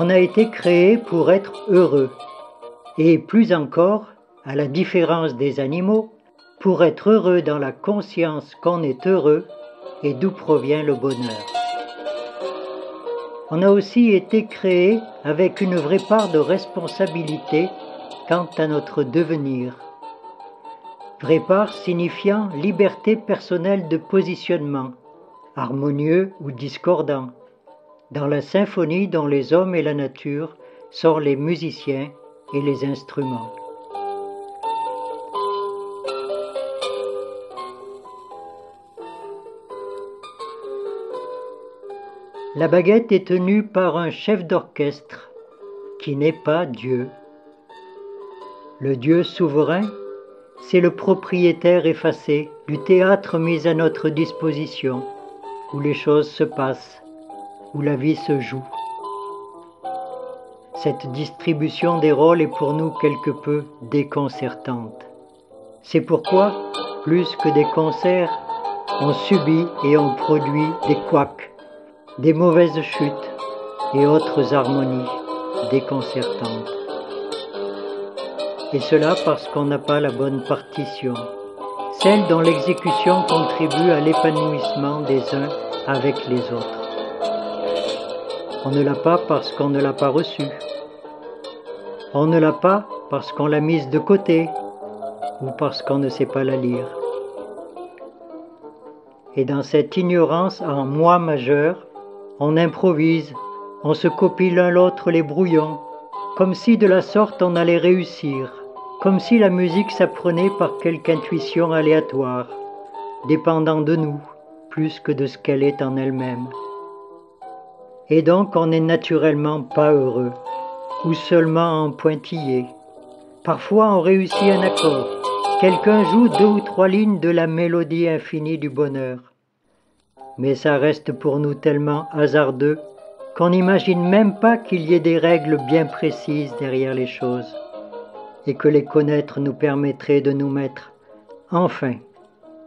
On a été créé pour être heureux, et plus encore, à la différence des animaux, pour être heureux dans la conscience qu'on est heureux et d'où provient le bonheur. On a aussi été créé avec une vraie part de responsabilité quant à notre devenir. Vraie part signifiant liberté personnelle de positionnement, harmonieux ou discordant, dans la symphonie dont les hommes et la nature sont les musiciens et les instruments. La baguette est tenue par un chef d'orchestre qui n'est pas Dieu. Le Dieu souverain, c'est le propriétaire effacé du théâtre mis à notre disposition, où les choses se passent, où la vie se joue. Cette distribution des rôles est pour nous quelque peu déconcertante. C'est pourquoi, plus que des concerts, on subit et on produit des couacs, des mauvaises chutes et autres harmonies déconcertantes. Et cela parce qu'on n'a pas la bonne partition, celle dont l'exécution contribue à l'épanouissement des uns avec les autres. On ne l'a pas parce qu'on ne l'a pas reçue. On ne l'a pas parce qu'on l'a mise de côté ou parce qu'on ne sait pas la lire. Et dans cette ignorance en moi majeur, on improvise, on se copie l'un l'autre les brouillons, comme si de la sorte on allait réussir, comme si la musique s'apprenait par quelque intuition aléatoire, dépendant de nous, plus que de ce qu'elle est en elle-même. Et donc on n'est naturellement pas heureux, ou seulement en pointillé. Parfois on réussit un accord, quelqu'un joue 2 ou 3 lignes de la mélodie infinie du bonheur. Mais ça reste pour nous tellement hasardeux qu'on n'imagine même pas qu'il y ait des règles bien précises derrière les choses, et que les connaître nous permettrait de nous mettre, enfin,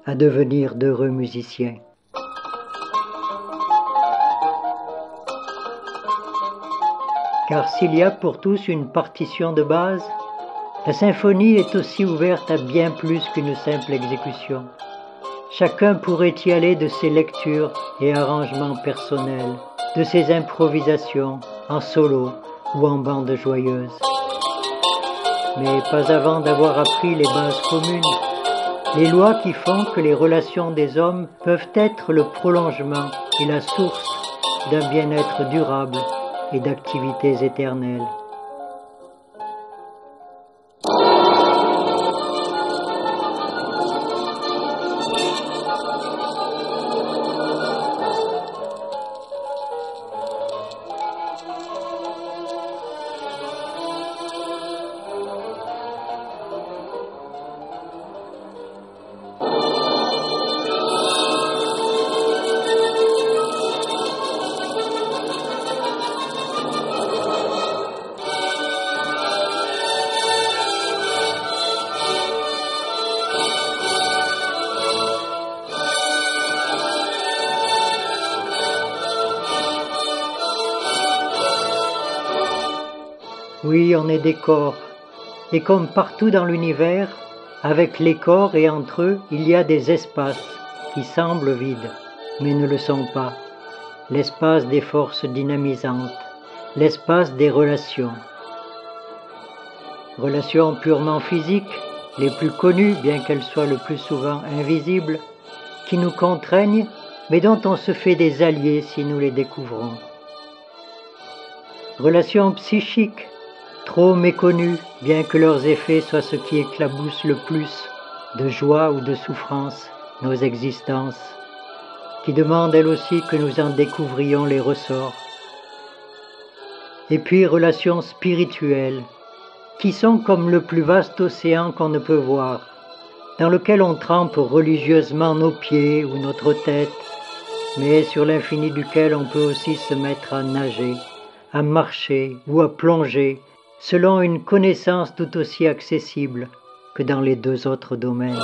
à devenir d'heureux musiciens. Car s'il y a pour tous une partition de base, la symphonie est aussi ouverte à bien plus qu'une simple exécution. Chacun pourrait y aller de ses lectures et arrangements personnels, de ses improvisations en solo ou en bande joyeuse. Mais pas avant d'avoir appris les bases communes, les lois qui font que les relations des hommes peuvent être le prolongement et la source d'un bien-être durable et d'activités éternelles. Oui, on est des corps, et comme partout dans l'univers, avec les corps et entre eux, il y a des espaces qui semblent vides, mais ne le sont pas. L'espace des forces dynamisantes, l'espace des relations. Relations purement physiques, les plus connues, bien qu'elles soient le plus souvent invisibles, qui nous contraignent, mais dont on se fait des alliés si nous les découvrons. Relations psychiques, trop méconnus, bien que leurs effets soient ce qui éclabousse le plus, de joie ou de souffrance, nos existences, qui demandent elles aussi que nous en découvrions les ressorts. Et puis relations spirituelles, qui sont comme le plus vaste océan qu'on ne peut voir, dans lequel on trempe religieusement nos pieds ou notre tête, mais sur l'infini duquel on peut aussi se mettre à nager, à marcher ou à plonger, selon une connaissance tout aussi accessible que dans les 2 autres domaines.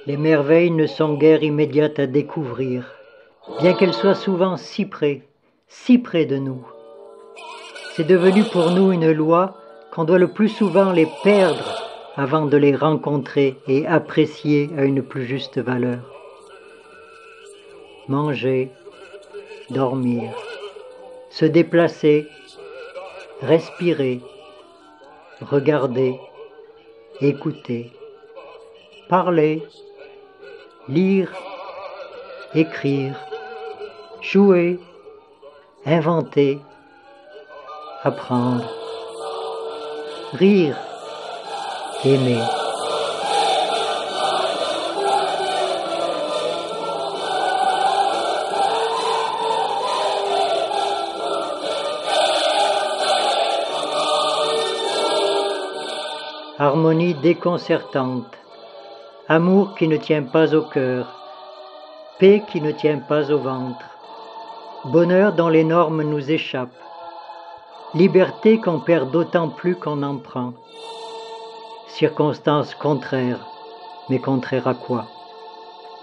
Les merveilles ne sont guère immédiates à découvrir, bien qu'elles soient souvent si près de nous. C'est devenu pour nous une loi qu'on doit le plus souvent les perdre avant de les rencontrer et apprécier à une plus juste valeur. Manger, dormir, se déplacer, respirer, regarder, écouter, parler, lire, écrire, jouer, inventer, apprendre, rire, aimer. Harmonie déconcertante, amour qui ne tient pas au cœur, paix qui ne tient pas au ventre, bonheur dont les normes nous échappent, liberté qu'on perd d'autant plus qu'on en prend, circonstances contraires, mais contraires à quoi?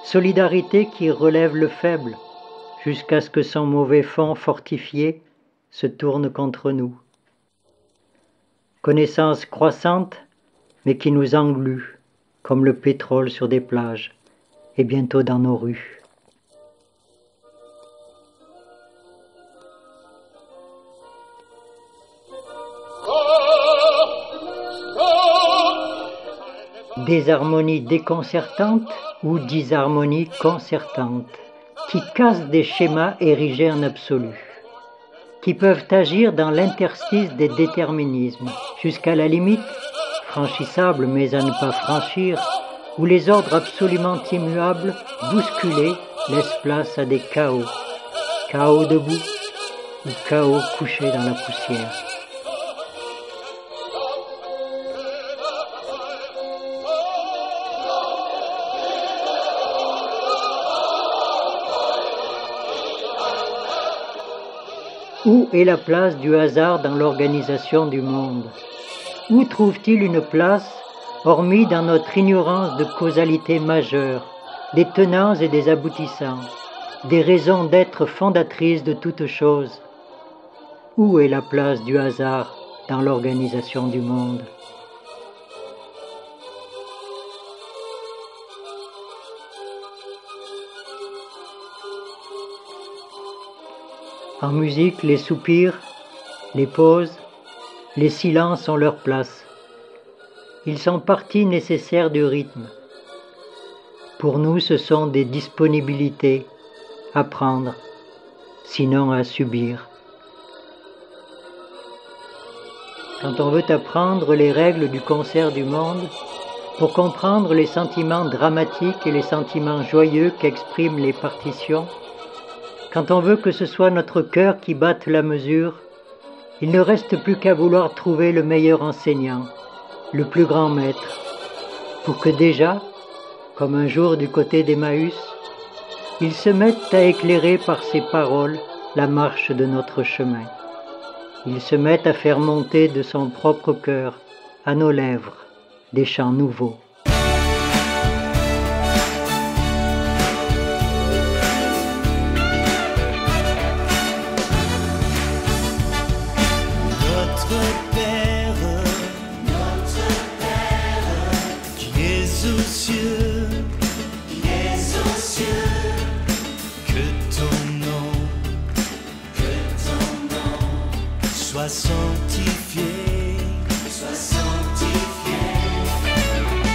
Solidarité qui relève le faible, jusqu'à ce que son mauvais fond fortifié se tourne contre nous. Connaissance croissante, mais qui nous englue, comme le pétrole sur des plages, et bientôt dans nos rues. Désharmonie déconcertante ou disharmonie concertante, qui cassent des schémas érigés en absolu, qui peuvent agir dans l'interstice des déterminismes, jusqu'à la limite franchissable mais à ne pas franchir, où les ordres absolument immuables, bousculés, laissent place à des chaos, chaos debout ou chaos couché dans la poussière. Où est la place du hasard dans l'organisation du monde? Où trouve-t-il une place, hormis dans notre ignorance de causalité majeure, des tenants et des aboutissants, des raisons d'être fondatrices de toute chose? Où est la place du hasard dans l'organisation du monde? En musique, les soupirs, les pauses, les silences ont leur place. Ils sont partie nécessaire du rythme. Pour nous, ce sont des disponibilités à prendre, sinon à subir. Quand on veut apprendre les règles du concert du monde, pour comprendre les sentiments dramatiques et les sentiments joyeux qu'expriment les partitions, quand on veut que ce soit notre cœur qui batte la mesure, il ne reste plus qu'à vouloir trouver le meilleur enseignant, le plus grand maître, pour que déjà, comme un jour du côté d'Emmaüs, il se mette à éclairer par ses paroles la marche de notre chemin. Il se mette à faire monter de son propre cœur à nos lèvres des chants nouveaux. Sois sanctifié,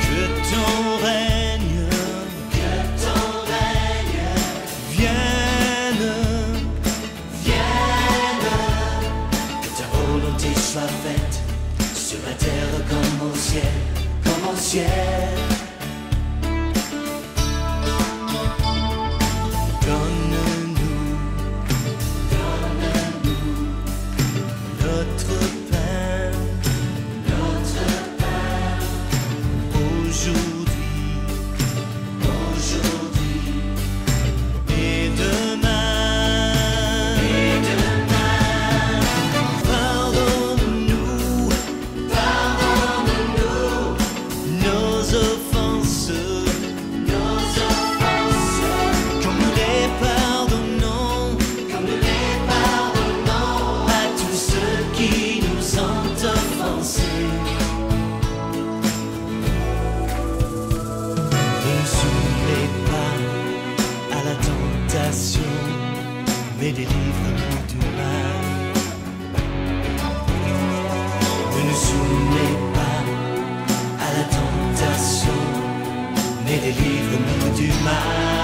que ton règne vienne, que ta volonté soit faite sur la terre comme au ciel. smile.